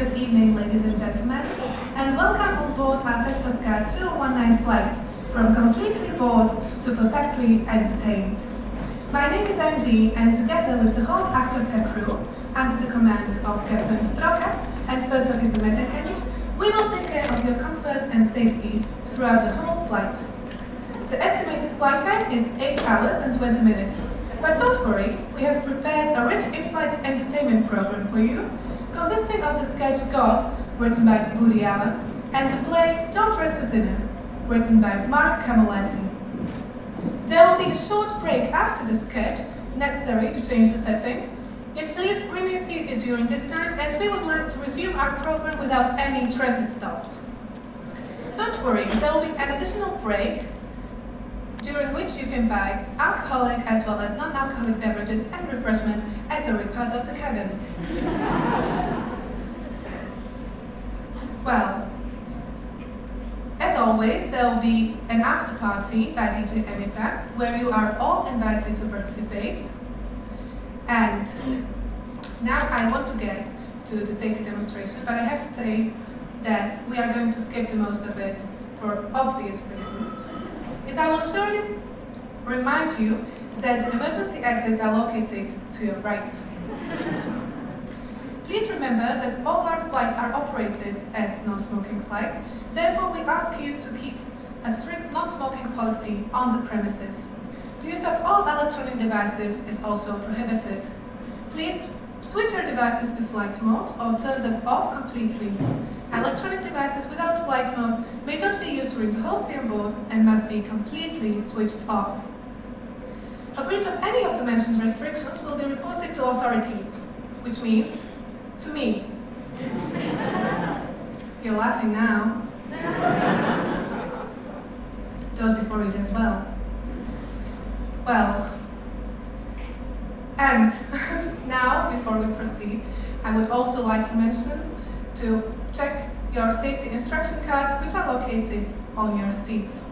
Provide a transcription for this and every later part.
Good evening, ladies and gentlemen, and welcome on board our FestofKAA 2019 flight from completely bored to perfectly entertained. My name is Angie, and together with the whole FestofKAA crew, under the command of Captain Stroka and First Officer Metekanic, we will take care of your comfort and safety throughout the whole flight. The estimated flight time is 8 hours and 20 minutes. But don't worry, we have prepared a rich in-flight entertainment program for you, consisting of the sketch God, written by Woody Allen, and the play Don't Dress for Dinner, written by Mark Camilletti. There will be a short break after the sketch, necessary to change the setting. Yet please remain seated during this time, as we would like to resume our program without any transit stops. Don't worry, there will be an additional break, during which you can buy alcoholic as well as non-alcoholic beverages and refreshments at every part of the cabin. Well, as always, there will be an after party by DJ Emita, where you are all invited to participate. And now I want to get to the safety demonstration, but I have to say that we are going to skip the most of it for obvious reasons. Yet I will surely remind you that the emergency exits are located to your right. Please remember that all our flights are operated as non-smoking flights. Therefore, we ask you to keep a strict non-smoking policy on the premises. The use of all electronic devices is also prohibited. Please switch your devices to flight mode or turn them off completely. Electronic devices without flight mode may not be used during the whole stay on board and must be completely switched off. A breach of any of the mentioned restrictions will be reported to authorities, which means to me. You're laughing now. Those before you as well. Well, and now, before we proceed, I would also like to mention to check your safety instruction cards, which are located on your seats.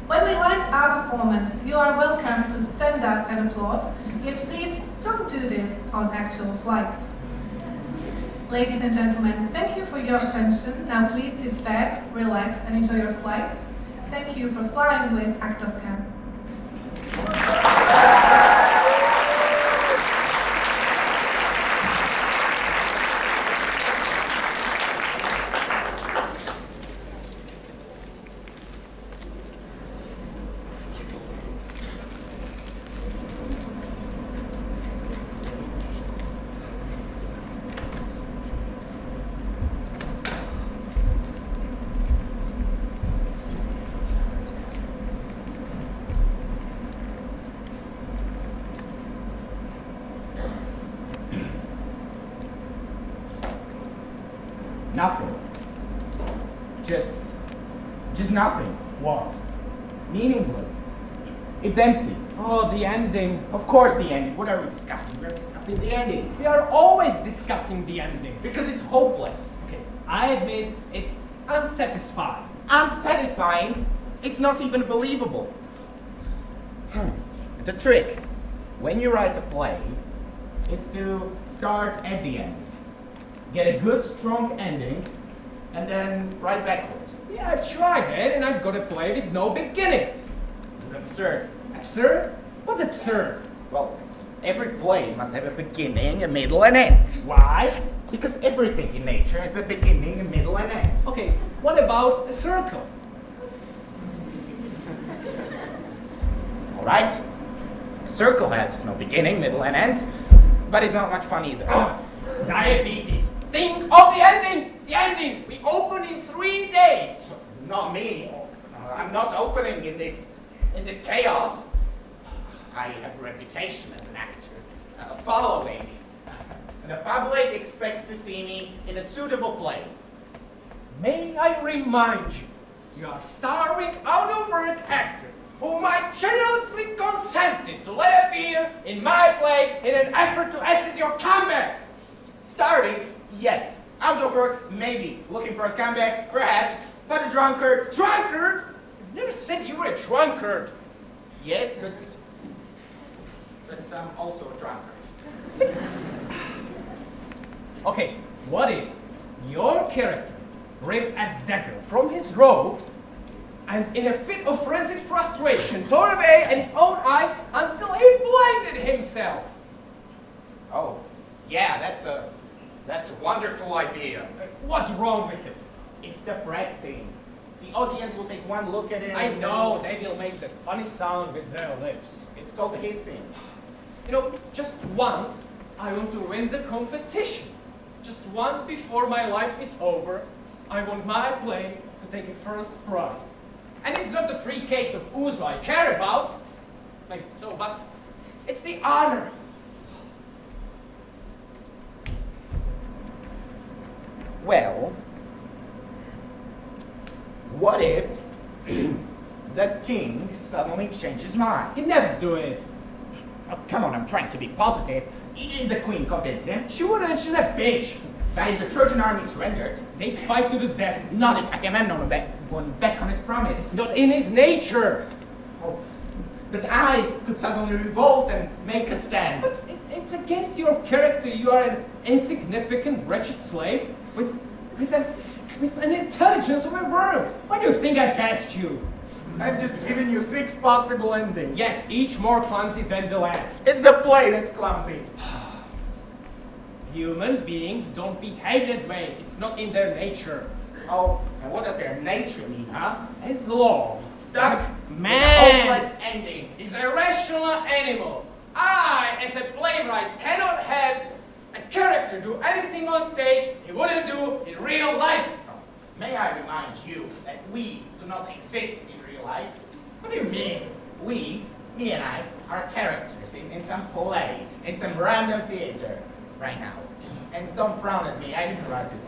When we land our performance, you are welcome to stand up and applaud, yet please don't do this on actual flights. Ladies and gentlemen, thank you for your attention. Now please sit back, relax, and enjoy your flight. Thank you for flying with FestofKAA. Nothing. Just nothing. What? Meaningless. It's empty. Oh, the ending. Of course the ending. What are we discussing? We're discussing the ending. We are always discussing the ending. Because it's hopeless. Okay, I admit it's unsatisfying. Unsatisfying? It's not even believable. The trick, when you write a play, is to start at the end. Get a good, strong ending, and then write backwards. Yeah, I've tried it, and I've got a play with no beginning. It's absurd. Absurd? What's absurd? Well, every play must have a beginning, a middle, and end. Why? Because everything in nature has a beginning, a middle, and end. Okay, what about a circle? All right. A circle has no beginning, middle, and end, but it's not much fun either. Diabetes. Think of the ending! The ending! We open in 3 days! Not me. I'm not opening in this chaos. I have a reputation as an actor, a following. The public expects to see me in a suitable play. May I remind you, you are starring out-of-work actor whom I generously consented to let appear in my play in an effort to assist your comeback. Starting, yes. Out of work, maybe. Looking for a comeback, perhaps. But a drunkard. Drunkard? You never said you were a drunkard. Yes, but I'm also a drunkard. Okay, what if your character ripped a dagger from his robes and in a fit of frenzied frustration tore away at his own eyes until he blinded himself? Oh, yeah, that's a wonderful idea. What's wrong with it? It's depressing. The audience will take one look at it. I know, they will make that funny sound with their lips. It's called hissing. You know, just once, I want to win the competition. Just once before my life is over, I want my play to take a first prize. And it's not the free case of ouzo I care about. Maybe so, but it's the honor. Well, what if the king suddenly changed his mind? He'd never do it. Oh, come on, I'm trying to be positive. If the queen convinced him, She wouldn't, she's a bitch. but if the Trojan army surrendered, They'd fight to the death. not if Agamemnon went back on his promise. It's not in his nature. Oh, but I could suddenly revolt and make a stand. But it's against your character. You are an insignificant, wretched slave with an intelligence of a worm. Why do you think I cast you? I've just given you 6 possible endings. Yes, each more clumsy than the last. It's the play that's clumsy. Human beings don't behave that way. It's not in their nature. Oh, and what does their nature mean, huh? As law. Stuck Man. with a hopeless ending. Is a rational animal. I, as a playwright, cannot have a character do anything on stage he wouldn't do in real life. May I remind you that we do not exist in real life? What do you mean? We, me and I, are characters in some play, in some random theater right now. And don't frown at me, I didn't write it.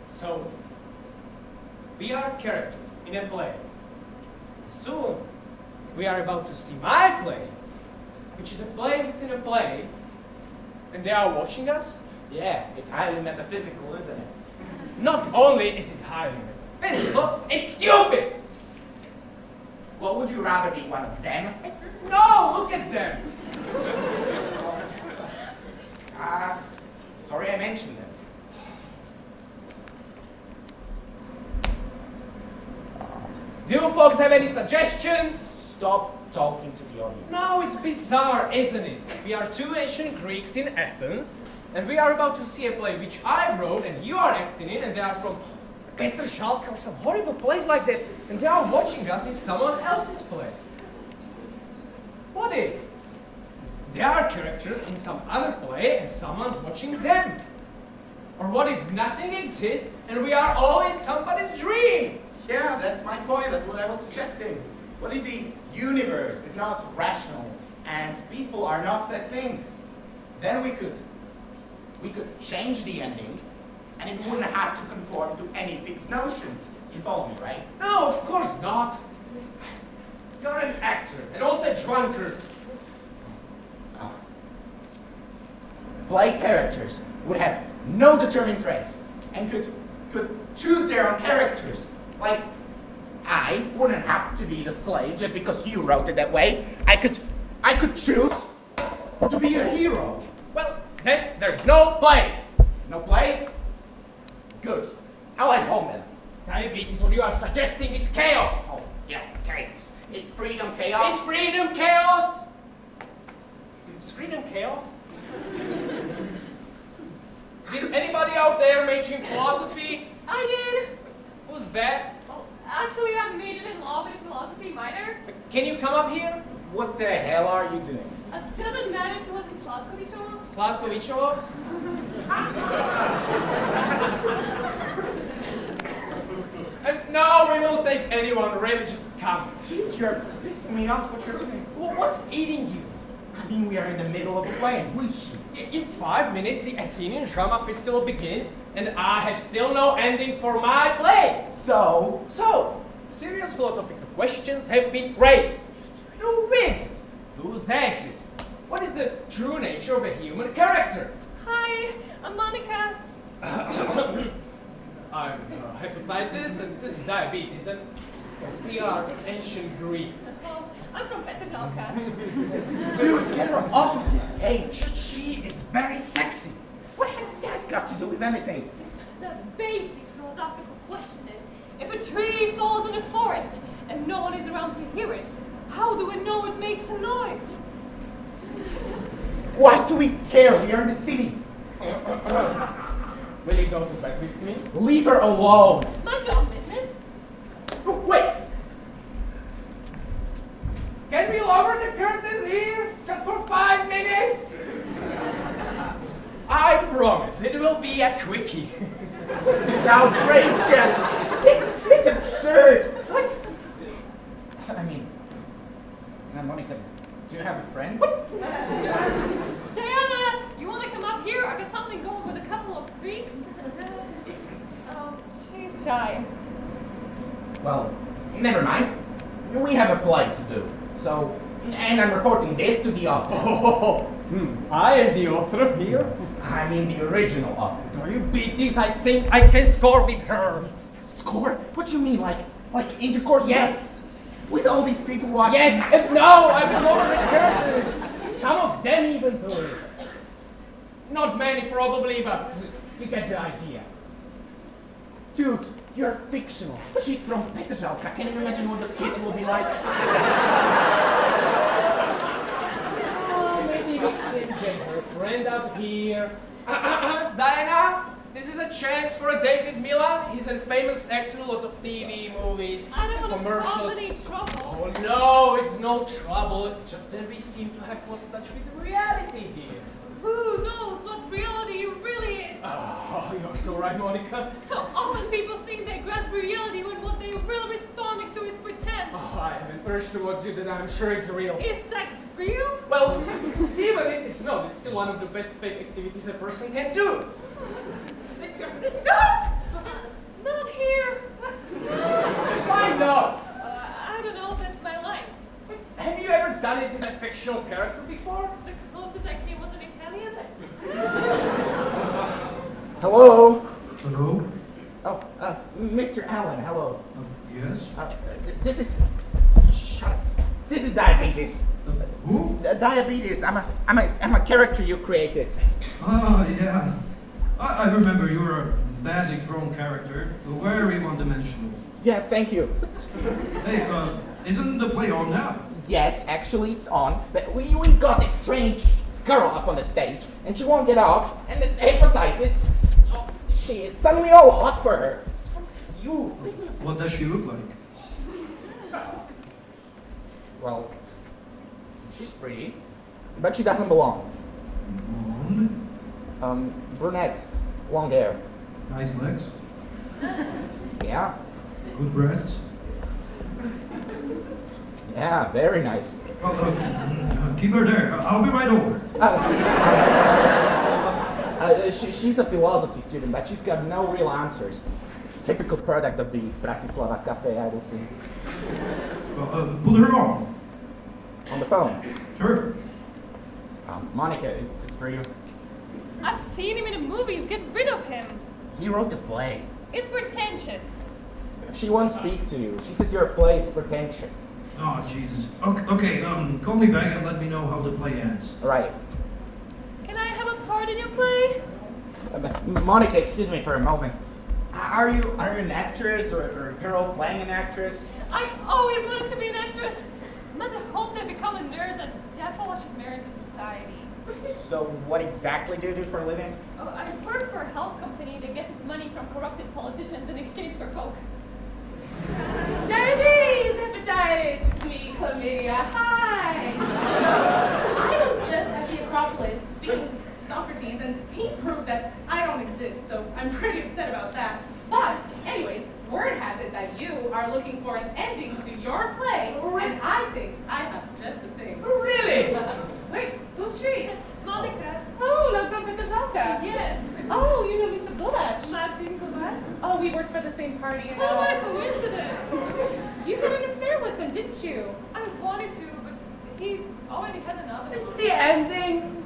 So, we are characters in a play. Soon, we are about to see my play, which is a play within a play, and they are watching us. Yeah, it's highly metaphysical, isn't it? Not only is it highly metaphysical, it's stupid! Well, would you rather be one of them? No, look at them! Sorry I mentioned them. Do you folks have any suggestions? Stop talking to the audience. No, it's bizarre, isn't it? We are 2 ancient Greeks in Athens, and we are about to see a play which I wrote and you are acting in, and they are from Petržalka or some horrible place like that, and they are watching us in someone else's play. What if they are characters in some other play and someone's watching them? Or what if nothing exists and we are all in somebody's dream? Yeah, that's my point. That's what I was suggesting. What if the universe is not rational and people are not set things? Then we could change the ending and it wouldn't have to conform to any fixed notions. You follow me, right? No, of course not. You're an actor and also a drunkard. Oh. Play characters would have no determined traits and could choose their own characters. Like, I wouldn't have to be the slave just because you wrote it that way. I could choose to be a hero. Well, then there's no play. No play? Good. I'll head home then. Diabetes, what you are suggesting is chaos. Oh, yeah, chaos. Is freedom chaos? Is freedom chaos? Is freedom chaos? Did anybody out there major in philosophy? I did. Who's that? Actually, I majored in law with a philosophy minor. Can you come up here? What the hell are you doing? It doesn't matter if it wasn't Slavkovichova. Slavkovichova? No, we won't take anyone, really, just come. Dude, you're pissing me off what you're doing. Well, what's eating you? I mean, we are in the middle of a play. Who is she? In 5 minutes, the Athenian drama festival begins, and I have still no ending for my play. So, Serious philosophical questions have been raised. Do we exist? Do they exist? What is the true nature of a human character? Hi, I'm Monica. I'm hepatitis, and this is diabetes, and we are ancient Greeks. Well, I'm from Petržalka. dude, get her off of this stage. She is very sexy. What has that got got to do with anything? The basic philosophical question is, if a tree falls in a forest and no one is around to hear it, how do we know it makes a noise? Why do we care? We are in the city. Will you go to bed with me? Leave her alone. Mind your own business. Oh, wait! Can we lower the curtains here? Just for 5 minutes? I promise, it will be a quickie. This is outrageous. It's absurd. Like, I mean, Monica, do you have a friend? Diana, you want to come up here? I got something going with a couple of Greeks. Oh, she's shy. Well, never mind. We have a play to do. So, and I'm reporting this to the author. Oh, I am the author here. I mean the original author. Do you beat this? I think I can score with her. Score? What do you mean, like intercourse? Yes. With all these people watching? Yes, and no, I will lower the curtains. Some of them even do it. Not many probably, but you get the idea. Dude, you're fictional. She's from FestofKAA. Can you imagine what the kids will be like? Oh, maybe we can get her friend out here. Diana, this is a chance for a date with Milan. He's a famous actor, lots of TV, movies, I don't want to commercials. cause any trouble. Oh no, it's no trouble. Just that we seem to have lost touch with reality here. Who knows what reality really is? Oh, you're so right, Monica. So often people think they grasp reality when what they really responding to is pretense. Oh, I have an urge towards you that I'm sure is real. Is sex real? Well, even if it's not, it's still one of the best fake activities a person can do. Don't! Not here. Why not? I don't know, that's my line. Have you ever done it in a fictional character before? The closest I came was an Italian. Hello? Hello? Oh, Mr. Allen, hello. Yes? This is... Shut up. This is Diabetes. Who? Diabetes. I'm a character you created. Ah, yeah. I remember you were a badly drawn character, very one-dimensional. Yeah, thank you. Hey, isn't the play on now? Yes, actually it's on, but we've got this strange girl up on the stage, and she won't get off, and the hepatitis, oh, it's suddenly all hot for her. You. What does she look like? Well, she's pretty, but she doesn't belong. Blonde? Brunette, long hair. Nice legs? Yeah, Good breasts? yeah, very nice. Well, keep her there. I'll be right over. She's a philosophy student, but she's got no real answers. Typical product of the Bratislava cafe, I will see. Well, put her on. On the phone. Sure. Monica, it's for you. I've seen him in the movies, get rid of him. He wrote the play. It's pretentious. She won't speak to you. She says your play is pretentious. Oh, Jesus. Okay, call me back and let me know how the play ends. Right. Can I have a part in your play? Monica, excuse me for a moment. Are you an actress or a girl playing an actress? I always wanted to be an actress. Mother hoped I'd become a nurse and Dad thought I should marry into society. So what exactly do you do for a living? Oh, I work for a health company that gets its money from corrupted politicians in exchange for coke. Diabetes, hepatitis, it's me, chlamydia. Hi! So, I was just at the Acropolis speaking to Socrates, and he proved that I don't exist, so I'm pretty upset about that. But, anyways, word has it that you are looking for an ending to your play, and I think I have just the thing. Really? Wait, who's she? Monica. Oh, not from FestofKAA. Yes. Oh, you know Mr. Bulach. Martin Kovac. Oh, we worked for the same party, and Oh, what a coincidence. you had an affair with him, didn't you? I wanted to, but he already had another one. The ending?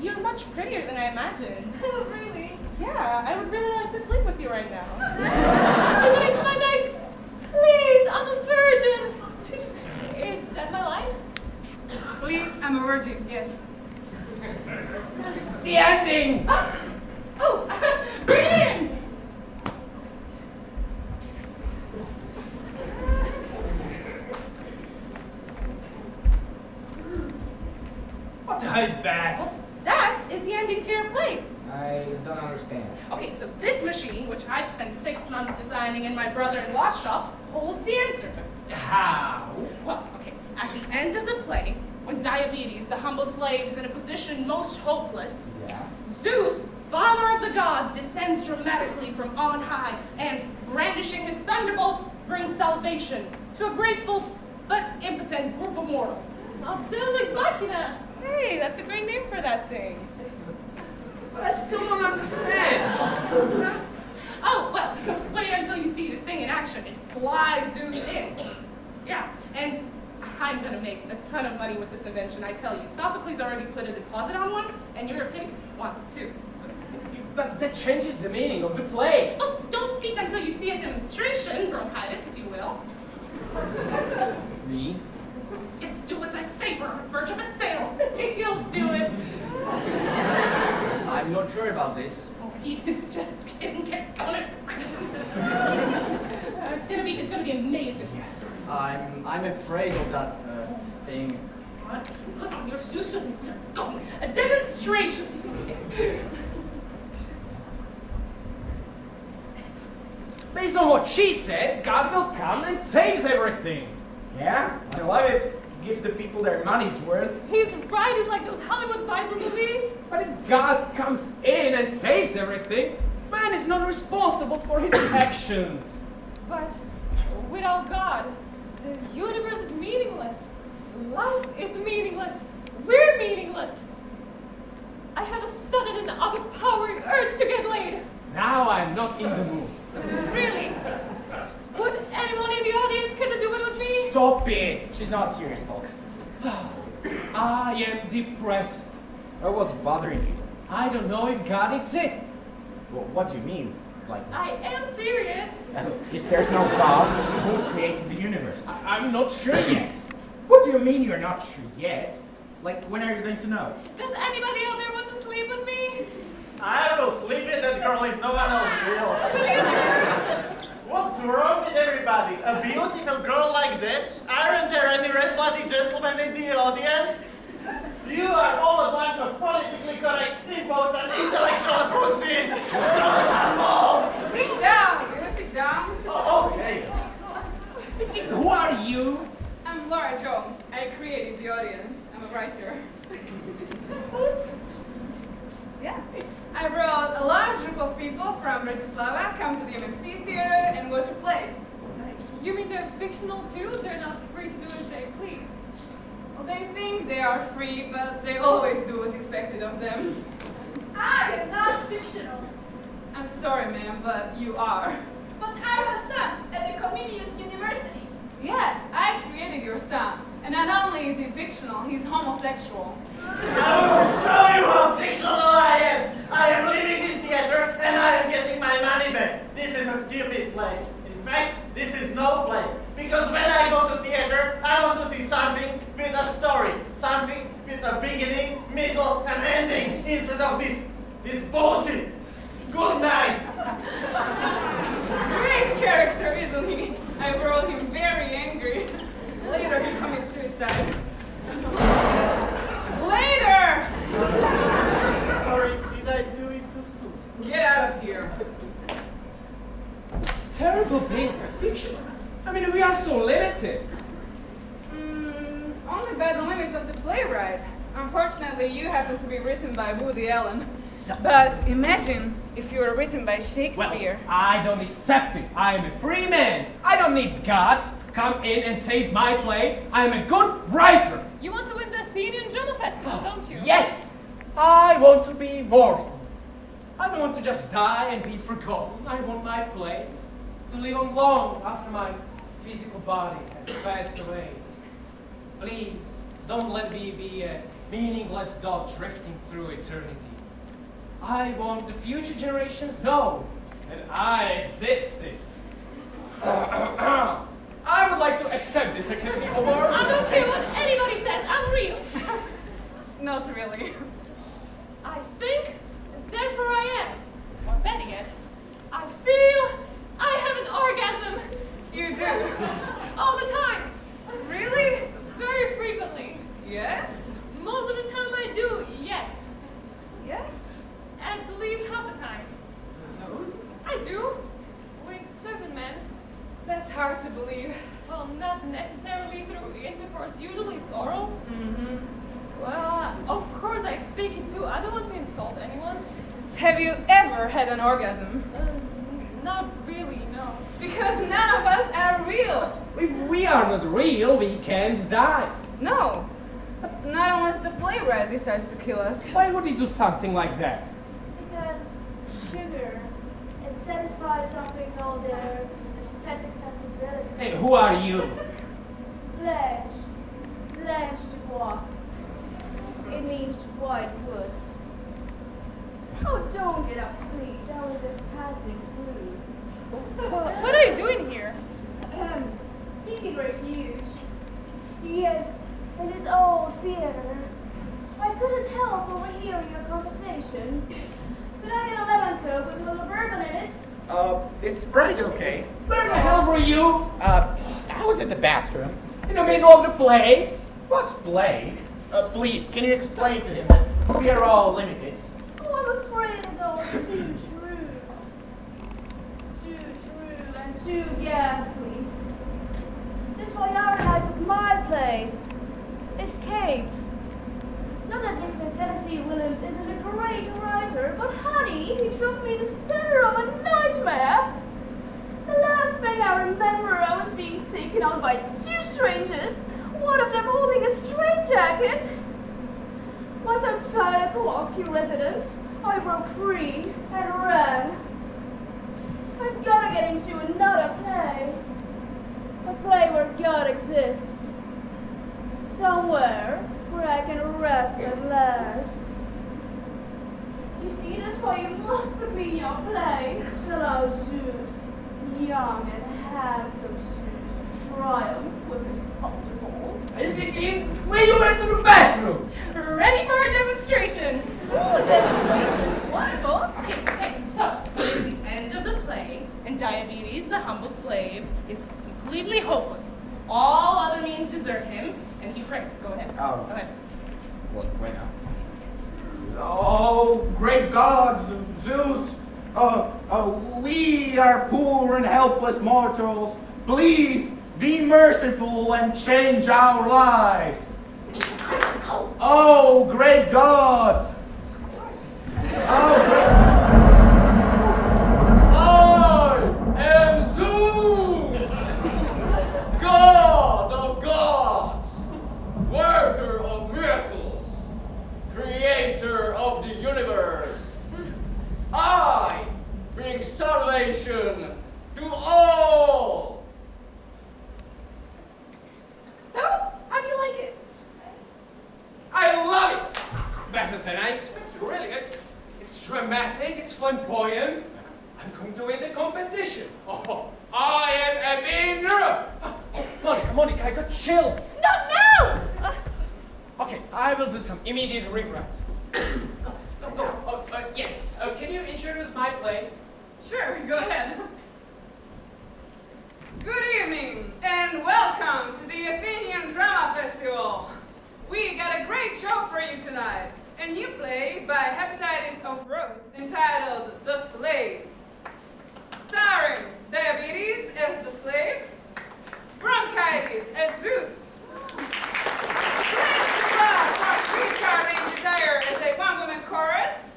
You're much prettier than I imagined. Really? Yeah, I would really like to sleep with you right now. Tonight's my night. Please, I'm a virgin. Is that my line? Please, I'm a virgin, yes. The ending! Oh, ending to your play? I don't understand. Okay, so this machine, which I've spent 6 months designing in my brother-in-law's shop, holds the answer. How? Well, okay, at the end of the play, when Diabetes, the humble slave, is in a position most hopeless, Yeah? Zeus, father of the gods, descends dramatically from on high and, brandishing his thunderbolts, brings salvation to a grateful but impotent group of mortals. Deus Ex Machina. Hey, that's a great name for that thing. But I still don't understand. Oh, well, wait until you see this thing in action. It flies Zeus in. Yeah, and I'm gonna make a ton of money with this invention, I tell you. Sophocles already put a deposit on one, and Euripides wants too. But that changes the meaning of the play. Oh, don't speak until you see a demonstration, bronchitis, if you will. Me? Yes, do as I say, we're on the verge of a sale. He'll do it. I'm not sure about this. Oh, he is just kidding. Get on it. It's gonna be amazing. Yes. I'm afraid of that thing. What? Put on your suit and we're going. A demonstration. Based on what she said, God will come and saves everything. Yeah? I love it. Gives the people their money's worth. He's right, it's like those Hollywood Bible movies. But if God comes in and saves everything, man is not responsible for his actions. But without God, the universe is meaningless. Life is meaningless. We're meaningless. I have a sudden and overpowering urge to get laid. Now I'm not in the mood. Really? Would anyone in the audience care to do it with me? Stop it! She's not serious, folks. I am depressed. Oh, what's bothering you? I don't know if God exists. Well, what do you mean? Like, I am serious. if there's no God, who created the universe? I'm not sure yet. What do you mean you're not sure yet? Like, when are you going to know? Does anybody out there want to sleep with me? I will sleep with that girl if no one else will. What's wrong with everybody? A beautiful girl like that? Aren't there any red-blooded gentlemen in the audience? You are all a bunch of politically correct hippos and intellectual pussies! Those are balls! Sit down, you sit down. Okay. Who are you? I'm Laura Jones. I created the audience. I'm a writer. Yeah. I brought a large group of people from Bratislava come to the MMC Theater and watch a play. You mean they're fictional too? They're not free to do as they please. Well, they think they are free, but they always do what's expected of them. I am not fictional, I'm sorry, ma'am, but you are. but I have a son at the Comenius University. Yeah, I created your son. And not only is he fictional, he's homosexual. I will show you how fictional I am! I am leaving this theater and I am getting my money back. This is a stupid play. In fact, this is no play. Because when I go to theater, I want to see something with a story. Something with a beginning, middle, and ending instead of this bullshit. Good night! Great character, isn't he? I wrote him very angry. Later, he commits suicide. Later! Sorry, did I do it too soon? Get out of here. It's terrible being fictional. I mean, we are so limited. Only by the limits of the playwright. Unfortunately, you happen to be written by Woody Allen. But imagine if you were written by Well, Shakespeare. I don't accept it. I am a free man. I don't need God to come in and save my play. I am a good writer. You want to win the Athenian Drama Festival, don't you? Yes, I want to be immortal. I don't want to just die and be forgotten. I want my plays to live on long after my physical body has passed away. Please, don't let me be a meaningless dot drifting through eternity. I want the future generations know that I existed. I would like to accept this Academy Award. I don't care what anybody says, I'm real. Not really. I think, therefore I am. Or better yet, I feel I have an orgasm. You do? All the time. Really? Very frequently. Yes? Most of the time I do, yes. Yes? least half the time. I do. With certain men. That's hard to believe. Well, not necessarily through intercourse. Usually it's oral. Mm-hmm. Well, of course I fake it too. I don't want to insult anyone. Have you ever had an orgasm? Not really, no. Because none of us are real. If we are not real, we can't die. No. Not unless the playwright decides to kill us. Why would he do something like that? Because sugar, it satisfies something called their aesthetic sensibility. Hey, who are you? Blanche de Bois. It means white woods. Oh, don't get up, please. I was just passing through. What are you doing here? Seeking refuge. Yes, in this old theater. I couldn't help overhearing your conversation. Could I get a lemon coke with a little bourbon in it? Is Sprite okay? Where the hell were you? I was in the bathroom. In the middle of the play? What's play? Please, can you explain to him that we are all limited? Oh, I'm afraid it's all too true. Too true and too ghastly. This why our night of my play escaped. Not that Mr. Tennessee Williams isn't a great writer, but honey, he drove me the center of a nightmare. The last thing I remember, I was being taken out by two strangers, one of them holding a straitjacket. Once outside a Kowalski residence, I broke free and ran. I've got to get into another play. A play where God exists. Somewhere where I can rest at last. You see, that's why you must put me in your play. Hello, Zeus. Young and handsome Zeus. Triumph with his thunderbolt. When you went to the bathroom? Ready for a demonstration. Ooh, demonstrations. Wonderful. Okay, so it is the end of the play, and Diabetes, the humble slave, is completely hopeless. All other means desert him, and he prays. Go ahead. Oh. Go ahead. Wait now. Oh, great God, Zeus! We are poor and helpless mortals. Please be merciful and change our lives. Oh, great God! Oh, great I am Zeus, God of gods, worker of miracles, creator of the universe. I bring salvation to all. So, how do you like it? I love it. It's better than I expected, really. It's dramatic, it's flamboyant. I'm going to win the competition. Oh, I am a winner. Oh, Monica, I got chills. Not now! Okay, I will do some immediate rewrites. Go. Oh, yes, can you introduce my play? Sure, go ahead. Good evening, and welcome to the Athenian Drama Festival. We got a great show for you tonight. A new play by Hepatitis of Rhodes entitled The Slave. Starring Diabetes as the slave, Bronchitis as Zeus, from Streetcar Named Desire as a one-woman chorus,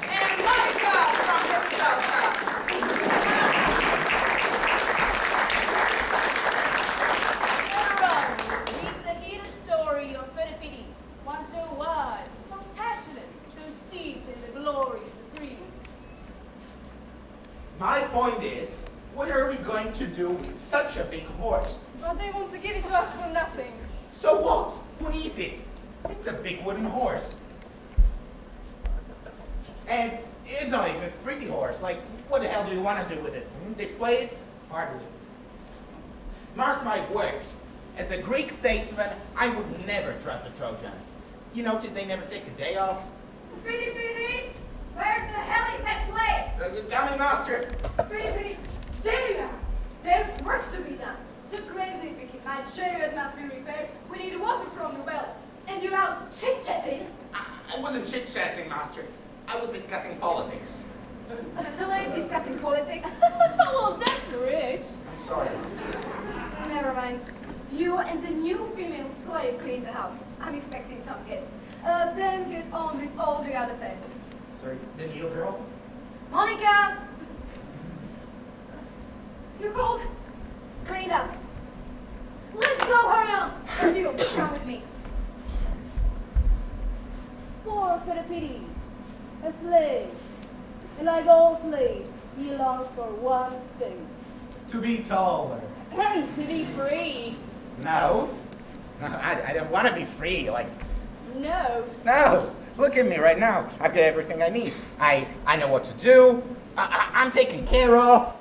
and Monica from Persalta. Read the hidden story of Philippides, one so wise, so passionate, so steeped in the glory of the breeze. My point is, what are we going to do with such a big horse? Well, they want to give it to us for nothing. So what? Who needs it? It's a big wooden horse. And it's not even a pretty horse. Like, what the hell do you want to do with it? Display it? Hardly. Mark my words. As a Greek statesman, I would never trust the Trojans. You notice they never take a day off? Philippides, where the hell is that slave? Coming, master. Philippides, there you are. There's work to be done. The graves in Vicky, my chariot must be repaired. We need water from the well. And you're out chit-chatting. I wasn't chit-chatting, master. I was discussing politics. A slave discussing politics? Well, that's rich. I'm sorry. Never mind. You and the new female slave clean the house. I'm expecting some guests. Then get on with all the other tasks. Sorry, the new girl? Monica! You're cold? Clean up. Let's go, hurry up! And you, come with me. Poor Philippides, a slave. And like all slaves, he longs for one thing. To be taller. To be free. No. No, I don't want to be free, like... No. No! Look at me right now. I've got everything I need. I know what to do. I'm taken care of.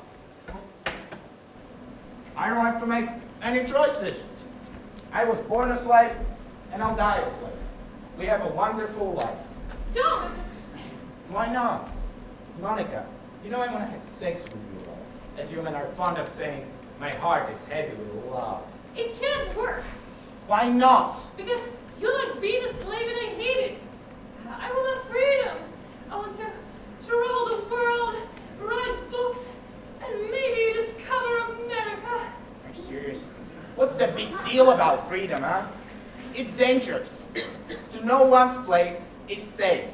I don't have to make any choices. I was born a slave, and I'll die a slave. We have a wonderful life. Don't! Why not? Monica, you know I want to have sex with you. As women are fond of saying, my heart is heavy with love. It can't work. Why not? Because you like being a slave and I hate it. I want freedom. I want to travel the world, write books, and maybe discover America. Are you serious? What's the big deal about freedom, huh? It's dangerous. To know one's place is safe.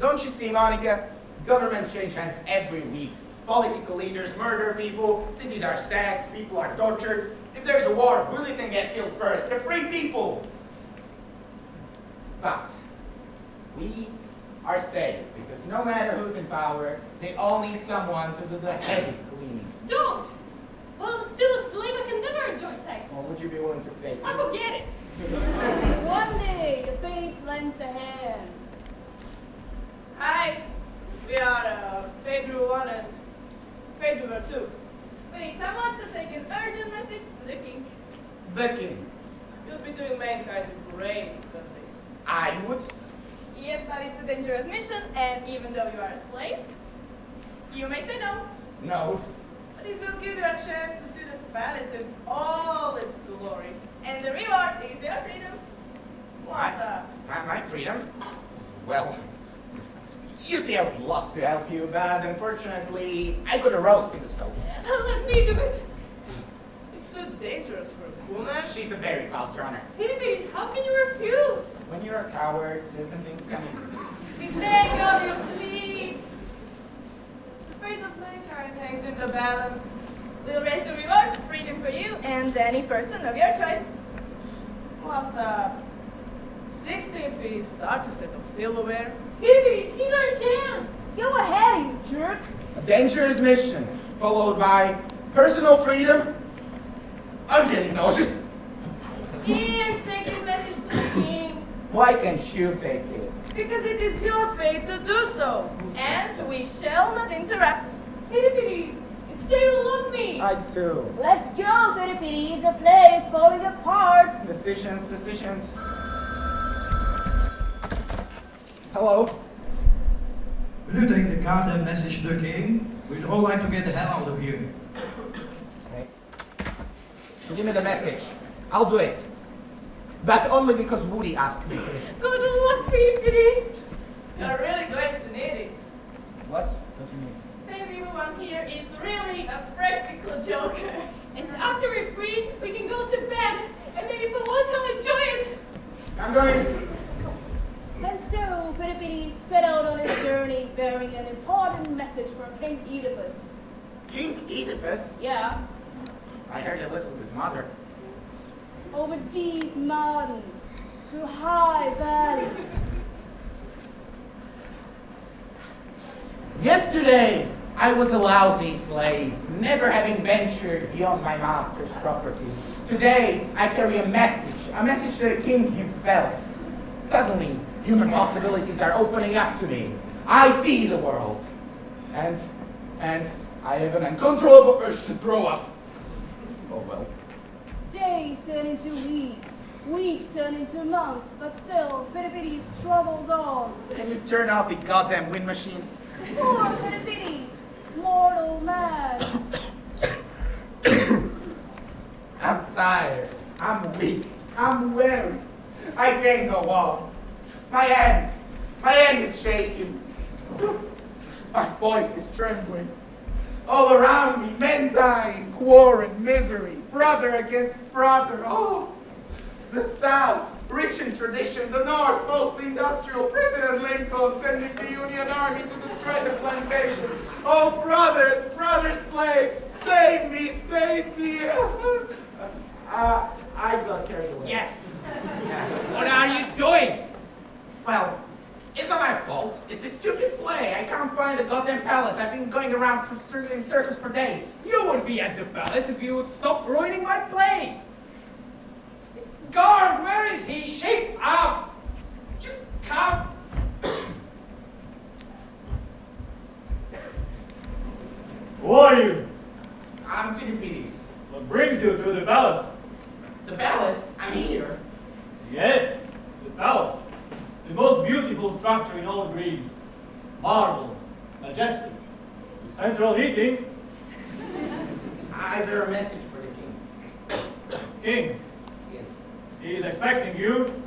Don't you see, Monica? Governments change hands every week. Political leaders murder people, cities are sacked, people are tortured. If there's a war, who do you think gets killed first? The free people! But we are safe because no matter who's in power, they all need someone to do the heavy cleaning. Don't! Well, I'm still a slave. I can never enjoy sex. Well, would you be willing to fake it? I forget it. One day, the fates lent a hand. Hi, we are Pedro 1 and Pedro 2. We need someone to take an urgent message to the king. The king. You'll be doing mankind a great service. I would. Yes, but it's a dangerous mission, and even though you are a slave, you may say no. No. But it will give you a chance to see the palace in all its glory. And the reward is your freedom. What's up? My freedom? Well, you see, I would love to help you, but unfortunately, I got a roast in the stove. Let me do it. It's too dangerous for a woman. She's a very fast runner. Philippines, how can you refuse? When you're a coward, certain things come easy. We beg of you, please. The fate of mankind hangs in the balance. We'll raise the reward, freedom for you, and any person of your choice. What's up? 16 piece starter set of silverware. Philippines, he's our chance. Go ahead, you jerk. A dangerous mission, followed by personal freedom. I'm getting nauseous. Here, take this message to the king. Why can't you take it? Because it is your fate to do so. And we shall not interrupt. Philippines, say you love me. I do. Let's go, Philippides. The play is falling apart. Decisions. Hello? Will you take the goddamn message to the king? We'd all like to get the hell out of here. Okay. Give me the message. I'll do it. But only because Woody asked me to. Good luck, Philippines. You're really going to need it. What? What do you mean? Everyone here is really a practical joker. And after we're free, we can go to bed. And maybe for once I'll enjoy it. I'm going. And so, Philippides set out on his journey bearing an important message from King Oedipus. King Oedipus? Yeah, I heard he lives with his mother. over deep mountains, through high valleys. Yesterday, I was a lousy slave, never having ventured beyond my master's property. Today, I carry a message to the king himself. Suddenly, human possibilities are opening up to me. I see the world. And I have an uncontrollable urge to throw up. Oh well. Days turn into weeks, weeks turn into months, but still, Philippides struggles on. Can you turn off the goddamn wind machine? Poor Philippides, mortal man. I'm tired. I'm weak. I'm weary. I can't go on. My hand is shaking. My voice is trembling. All around me, men dying, war and misery, brother against brother. Oh, the South, rich in tradition, the North, mostly industrial. President Lincoln sending the Union Army to destroy the plantation. Oh, brothers, brother slaves, save me, save me. I got carried away. Yes. What are you doing? Well, it's not my fault. It's a stupid play. I can't find the goddamn palace. I've been going around in circles for days. You would be at the palace if you would stop ruining my play. Guard, where is he? Shape up. Just come. Who are you? I'm Philippides. What brings you to the palace? The palace? I'm here. Yes, the palace. The most beautiful structure in all Greece. Marble, majestic, with central heating. I bear a message for the king. King, Yes. he is expecting you.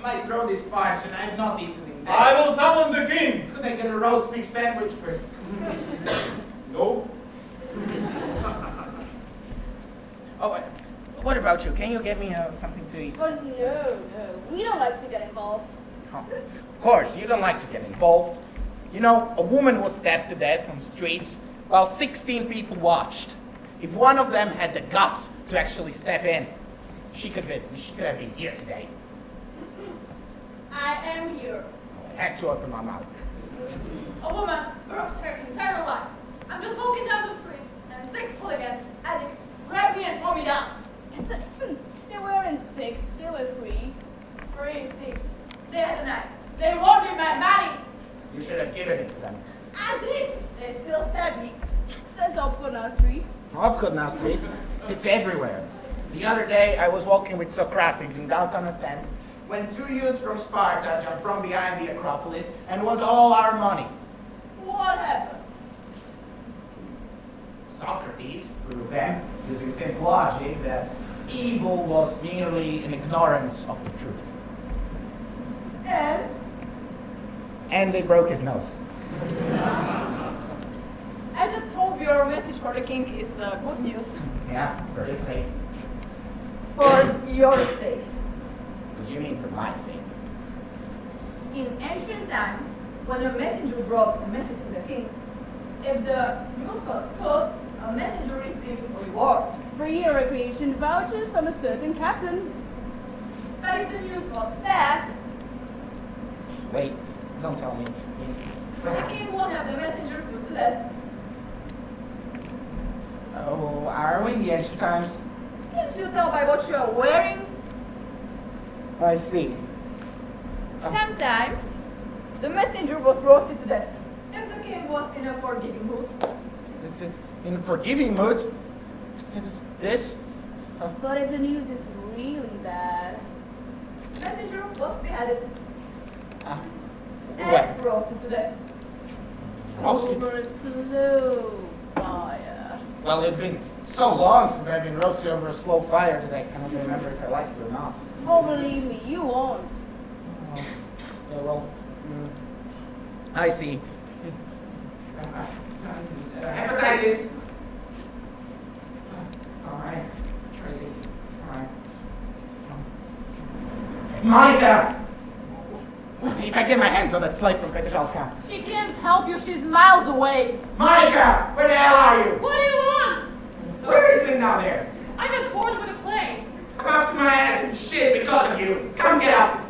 My throat is parched and I've not eaten in days. I will summon the king. Could I get a roast beef sandwich first? No. Oh, what about you? Can you get me something to eat? But no, we don't like to get involved. Oh, of course, you don't like to get involved. You know, a woman was stabbed to death on the streets while 16 people watched. If one of them had the guts to actually step in, she could have been here today. I am here. I had to open my mouth. A woman works her entire life. I'm just walking down the street, and 6 hooligans, addicts, grab me and throw me down. They weren't 6, they were 3. 3, 6. They had a knife. They wanted my money. You should have given it to them. I did. They still stabbed me. That's Opkona Street. Opkona Street? It's everywhere. The other day, I was walking with Socrates in downtown Athens when 2 youths from Sparta jumped from behind the Acropolis and want all our money. What happened? Socrates proved them, using simple logic, that evil was merely an ignorance of the truth. And? And they broke his nose. I just hope your message for the king is good news. Yeah, for his sake. For your sake. What do you mean for my sake? In ancient times, when a messenger brought a message to the king, if the news was good, a messenger received a reward. Free recreation vouchers from a certain captain. But if the news was bad, Wait, don't tell me. the king would have the messenger put to death. Oh, are we in the ancient times? Can't you tell by what you're wearing? I see. Sometimes, the messenger was roasted to death. If the king was in a forgiving mood. This is in a forgiving mood. It is this? But if the news is really bad. The messenger was beheaded When? and roasted to death. Roasted? Over a slow fire. Well, it's been so long since I've been roasted over a slow fire that I cannot remember if I like it or not. Oh, believe me, you won't. Yeah, well, I see. Hepatitis. All right. Crazy. All right. Monica! If I get my hands on that slave from FestofKAA. She can't help you, she's miles away. Monica! Where the hell are you? What do you want? What are you doing down there? I got bored with a play. I'm up to my ass in shit because of you. Come get out.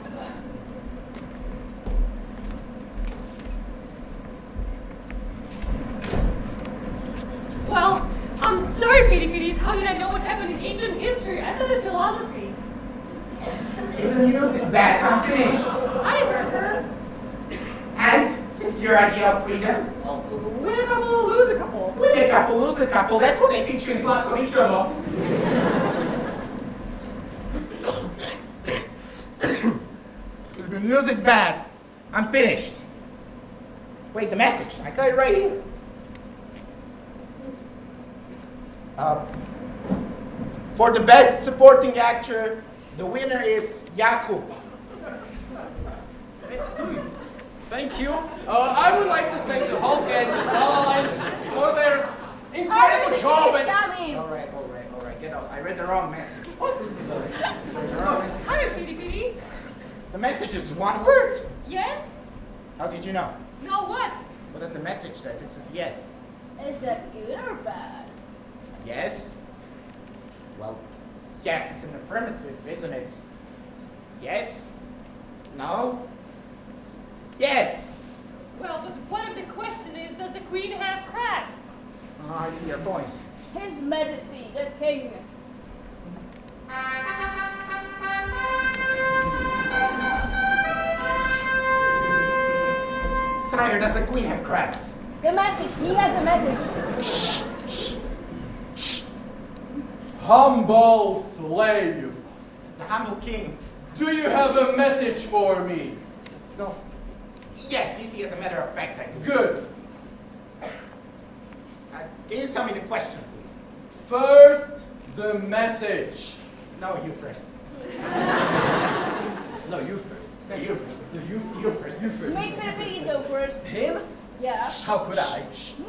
Well, I'm sorry, Philippides. How did I know what happened in ancient history? I studied philosophy. If the news is bad, I'm finished. I heard her. And this is your idea of freedom? Well, win a couple, lose a couple. Win a couple, lose a couple. That's what they teach you in Slatkovichovo. If the news is bad, I'm finished. Wait, the message. I got it right here. For the best supporting actor, the winner is Jakub. Thank you. I would like to thank the whole cast of FestofKAA for their incredible job and... All right, get off. I read the wrong message. What? Sorry, the wrong message. Hi, Philippines. The message is one word. Yes? How did you know? No, what? What does the message say? It says yes. Is that good or bad? Yes? Well, yes is an affirmative, isn't it? Yes? No? Yes! Well, but what if the question is, does the queen have cracks? Oh, I see your point. His Majesty, the King. Sire, does the queen have cracks? The message. He has a message. Humble slave, The humble king. do you have a message for me? No. Yes, you see, as a matter of fact, I do. Good. Can you tell me the question, please? First, the message. No, you first. No, you first. No, you first. No, You first. You first. Make Philippines go first. Him? Yeah. How could I?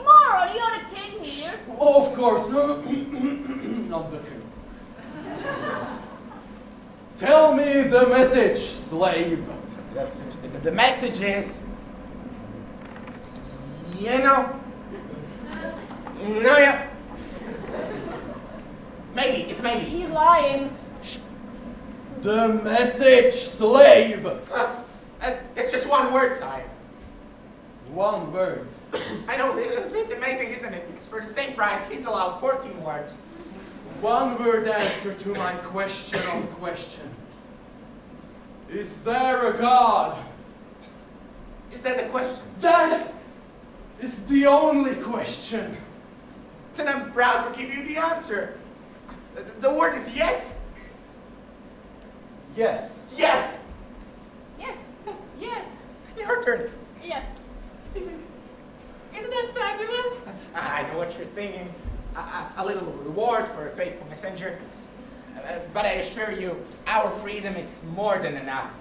Mara, you're the king here. Oh, of course. Not the king. Tell me the message, slave. The message is, you know, no, yeah. Maybe, it's maybe. He's lying. The message, slave. It's just one word, sire. One word. I know, it's amazing, isn't it? Because for the same price, he's allowed 14 words. One word answer to my question of questions. Is there a God? Is that the question? That is the only question. Then I'm proud to give you the answer. The word is yes. Yes. Yes. Yes. Yes. Your turn. Yes. Isn't that fabulous? I know what you're thinking. A little reward for a faithful messenger. But I assure you, our freedom is more than enough.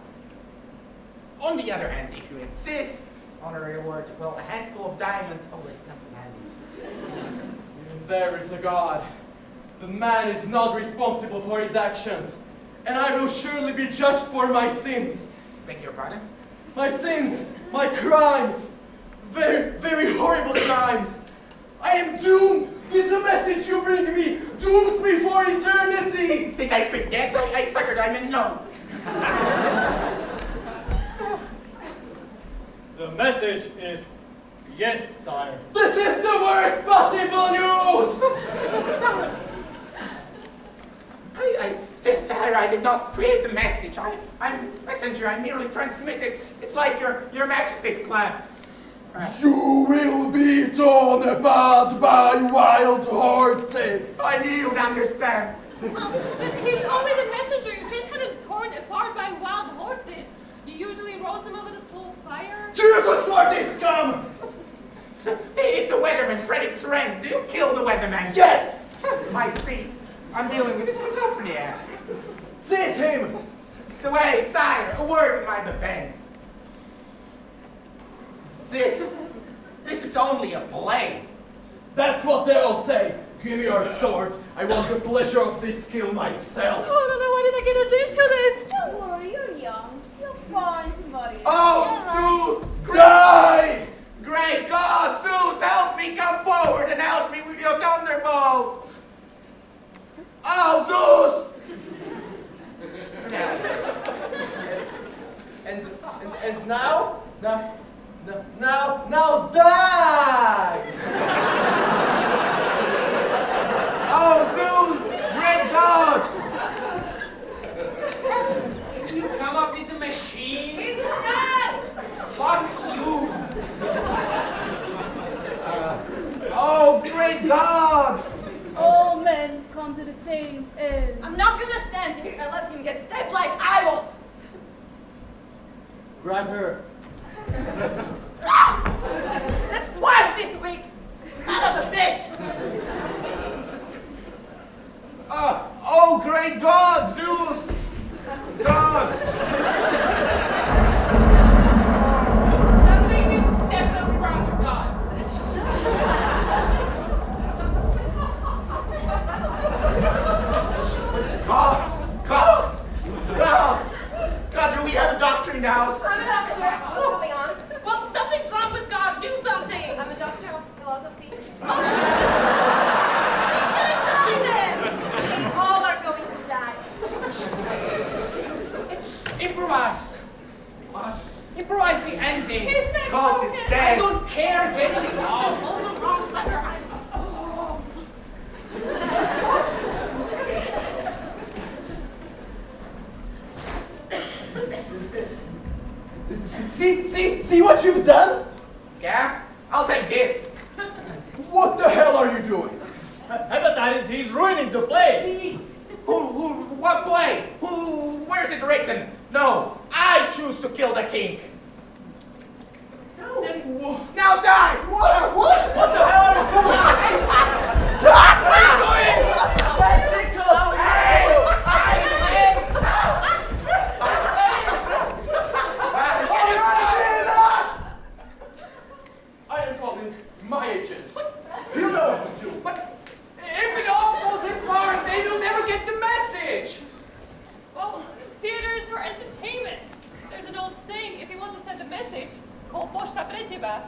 On the other hand, if you insist on a reward, well, a handful of diamonds always comes in handy. There is a God. The man is not responsible for his actions, and I will surely be judged for my sins. Beg your pardon? My sins, my crimes, very, very horrible crimes. I am doomed. Is the message you bring me dooms me for eternity? Did I say yes? I stuttered. I meant no. The message is yes, sire. This is the worst possible news! Sire, I did not create the message. I'm messenger. I merely transmit it. It's like your Majesty's clap. You will be torn apart by wild horses. I knew you'd understand. But he's only the messenger. You can't have him torn apart by wild horses. You usually roast them over the slow fire. Too good for this scum! If the weatherman predicts rain, do you kill the weatherman? Yes! I see. I'm dealing with schizophrenia. Seize him! So wait, sire, a word in my defense. This is only a play. That's what they all say. Give me your sword. I want the pleasure of this skill myself. Oh, no, why did I get us into this? Don't worry, you're young. You'll find somebody. Oh, Zeus! Die! Great God, Zeus, help me, come forward and help me with your thunderbolt. Oh, Zeus! And now? Now die! Oh, Zeus! Great God! You come up with the machine? It's not! Fuck you! Oh, great God! All men come to the same end. I'm not gonna stand here and let him get stabbed like I was. Grab her. That's twice this week. Son of a bitch. Oh, great God, Zeus! God! Die then! We all are going to die. Improvise. What? Improvise the ending. He's not God is broken. I dead. don't care. Get it out. Hold the wrong letter. See what you've done? Yeah? I'll take this. What the hell are you doing? Hepatitis, he's ruining the play. See? What play? Where's it written? No, I choose to kill the king. Now die! What? What the hell are you doing? Stop! What are you doing? That tickles! I am calling my agent. You know what to do. But if it all falls apart, they will never get the message. Well, theater is for entertainment. There's an old saying, if you want to send a message, call Pošta pre teba.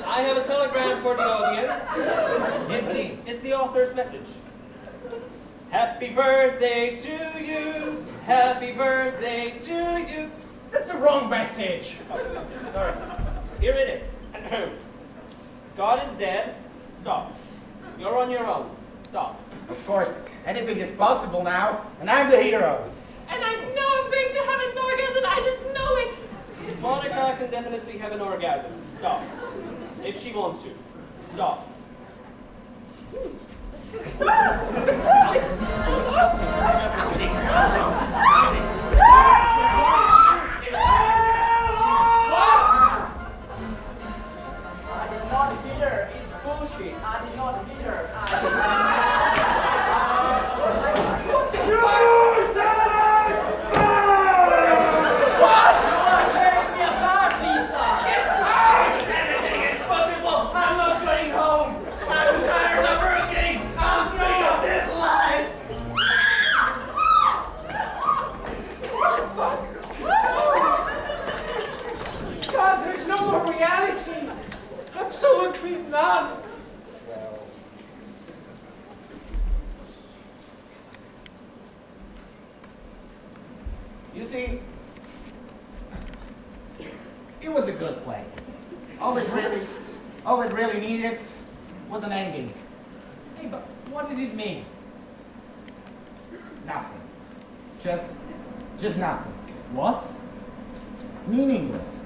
I have a telegram for the audience. It's the author's message. Happy birthday to you. Happy birthday to you. That's the wrong message. Sorry. Here it is. God is dead. Stop. You're on your own. Stop. Of course, anything is possible now, and I'm the hero. And I know I'm going to have an orgasm, I just know it. Monica can definitely have an orgasm. Stop. If she wants to. Stop. I did not hit her. It's bullshit. I did not hit her. Anything is possible. I'm not going home. I'm tired of working. I'm sick of this life. God, there's no more reality. Absolutely none. You see, it was a good play. All it really needed was an ending. Hey, but what did it mean? Nothing. Just nothing. What? Meaningless.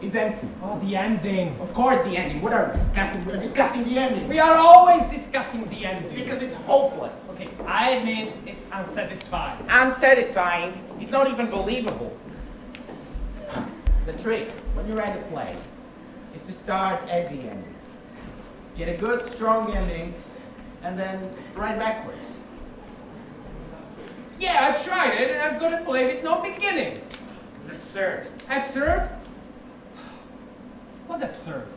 It's empty. Oh, the ending. Of course, the ending. What are we discussing? We're discussing the ending. We are always discussing the ending. Because it's hopeless. Okay, I admit it's unsatisfying. Unsatisfying. It's not even believable. The trick, when you write a play, is to start at the ending. Get a good, strong ending, and then write backwards. Yeah, I've tried it, and I've got a play with no beginning. It's absurd. Absurd? What's absurd?